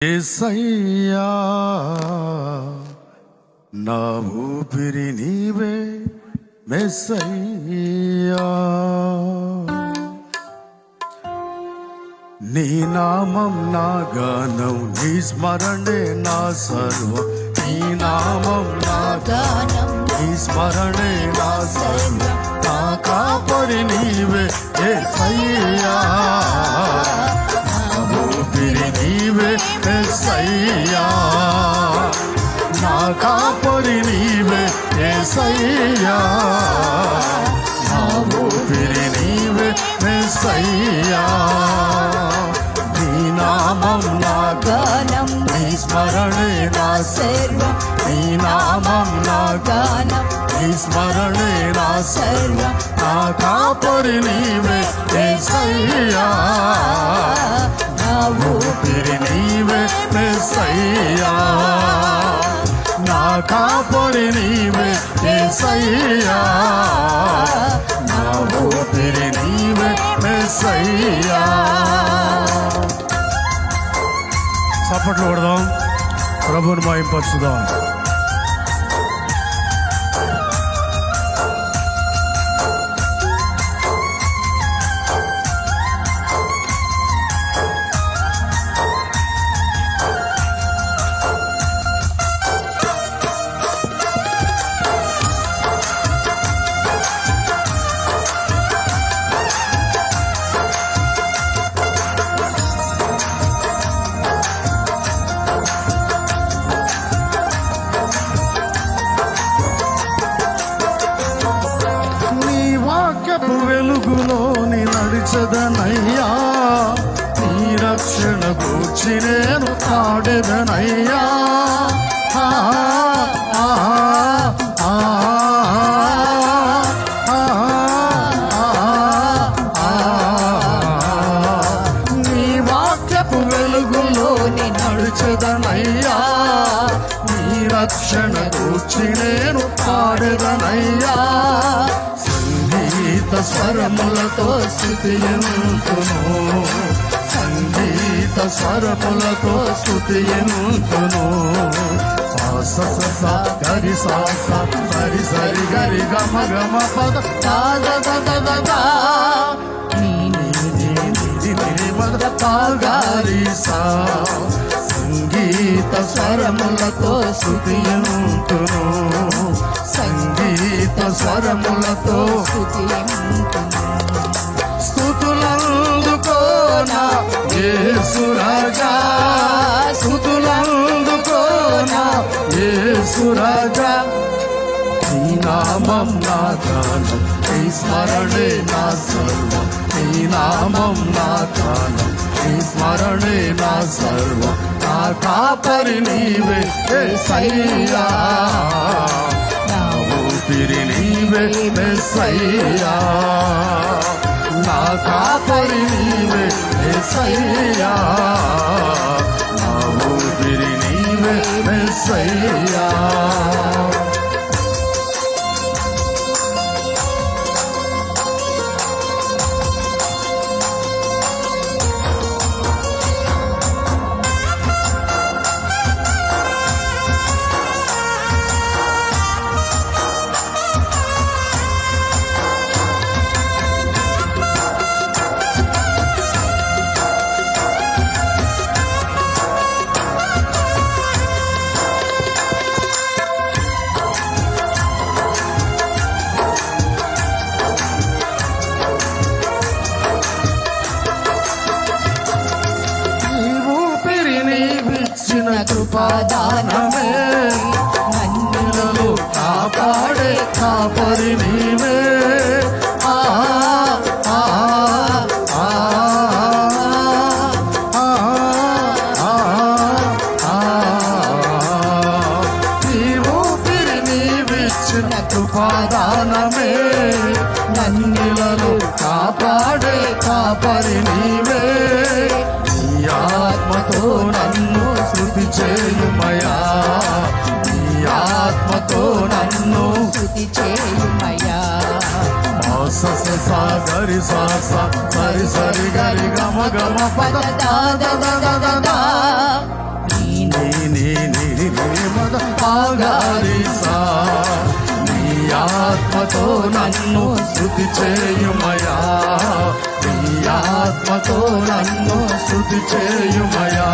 యేసయ్యా నా ఊపిరి నీవే మెస్సయ్యా, నీ నామం నా గానం, నీ స్మరణే నా సర్వం. నీ నామం నా గానం, నీ స్మరణే నా సర్వం. నా కాపరి నీవే యేసయ్యా, నీవే యేసయ్యా, నా కాపరి నీవే యేసయ్యా, నా ఊపిరి నీవే యేసయ్యా. నీ నామం నా గానం, నీ స్మరణే నా సర్వం. నీ నామం నా గానం, నీ స్మరణే నా సర్వం. నా కాపరి నీవే యేసయ్యా, నా ఊపిరి నీవే యేసయ్యా, నా కాపరి నీవే యేసయ్యా, నా ఊపిరి నీవే యేసయ్యా. చప్పట్లు కొడదాం, ప్రభువుని మహిమపరచుదాం. వెలుగులోని నడిచదనయ్యా, నీ రక్షణ గూర్చి నేను పాడెదనయ్యా. నీ వాక్యపు వెలుగులోని నడిచదనయ్యా, నీ రక్షణ గూర్చి నేను పాడెదనయ్యా. సంగీత స్వరములతో స్తుతియంతును, సంగీత స్వరములతో స్తుతియంతును. స స స గరి స స సరి సరి గరి గమ గమ పద దా ద ద ద ద దా నీ నీ నీ నీ నీ మద పా గరి స. సంగీత స్వరములతో స్తుతియంతును, సంగీత స్వరములతో స్తుతులందుకోనా యేసు రాజా, స్తుతులందుకోనా యేసు రాజా. నీ నామం నా గానం, నీ స్మరణే నా సర్వం. నీ నామం నా గానం, నీ స్మరణే నా సర్వం. నా కాపరి నీవే యేసయ్యా, నా ఊపిరి నీవే యేసయ్యా, నా కాపరి నీవే యేసయ్యా, నా ఊపిరి నీవే యేసయ్యా. కృపాదానమే నన్నులను కాపాడే కాపరి నీవే. ఈ ఊపిరి నీవిచ్చిన కృపాదానమే, నన్నులను కాపాడే కాపరి నీవే. నీ ఆత్మతో నన్ను స్తుతి చేయుమయా, నీ ఆత్మతో నన్ను స్తుతి చేయుమయా. స స స గరి స స సరి సరి గరి గమ గమ పద దా ద ద ద ద దా. స్తుతి చేయుమయా, నీ ఆత్మతో నన్ను స్తుతి చేయుమయా.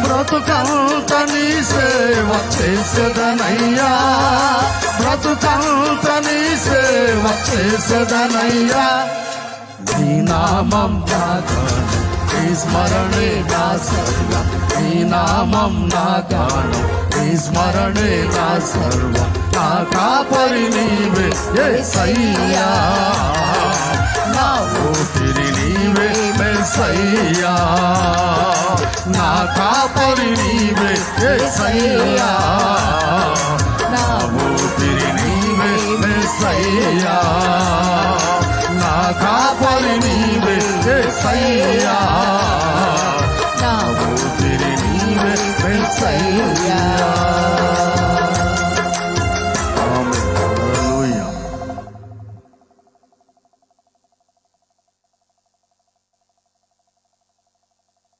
బ్రతుకంత నీ సేవ చేసేదనయ్యా, బ్రతుకంత నీ సేవ చేసేదనయ్యా. నీ నామం నా గానం, నీ స్మరణే నా సర్వం, నీ నామం నా గానం, నీ స్మరణే నా సర్వం. నా కాపరి నీవే యేసయ్యా, నా ఊపిరి నీవే మెస్సయ్యా, నా కాపరి నీవే యేసయ్యా, నా ఊపిరి నీవే మెస్సయ్యా, నా కాపరి నీవే యేసయ్యా, నా ఊపిరి నీవే మెస్సయ్యా.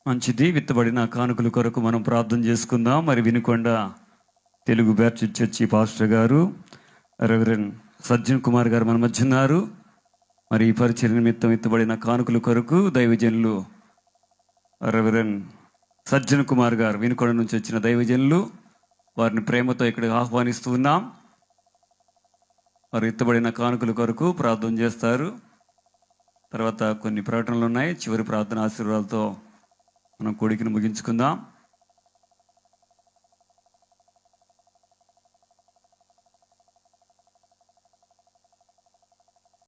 మంచిది. విత్తబడిన కానుకల కొరకు మనం ప్రార్థన చేసుకుందాం. మరి Vinukonda Telugu Baptist church pastor గారు రెవరెండ్ సజ్జన్ కుమార్ గారు మన మధ్య ఉన్నారు. మరి ఈ పరిచర్య నిమిత్తం విత్తబడిన కానుకల కొరకు దైవజనులు రెవరెండ్ సజ్జన్ కుమార్ గారు, వినుకొండ నుంచి వచ్చిన దైవజనులు, వారిని ప్రేమతో ఇక్కడికి ఆహ్వానిస్తూ ఉన్నాం. వారు విత్తబడిన కానుకల కొరకు ప్రార్థన చేస్తారు. తర్వాత కొన్ని ప్రకటనలు ఉన్నాయి. చివరి ప్రార్థన ఆశీర్వాదాలతో మనం కోడికను ముగించుకుందాం.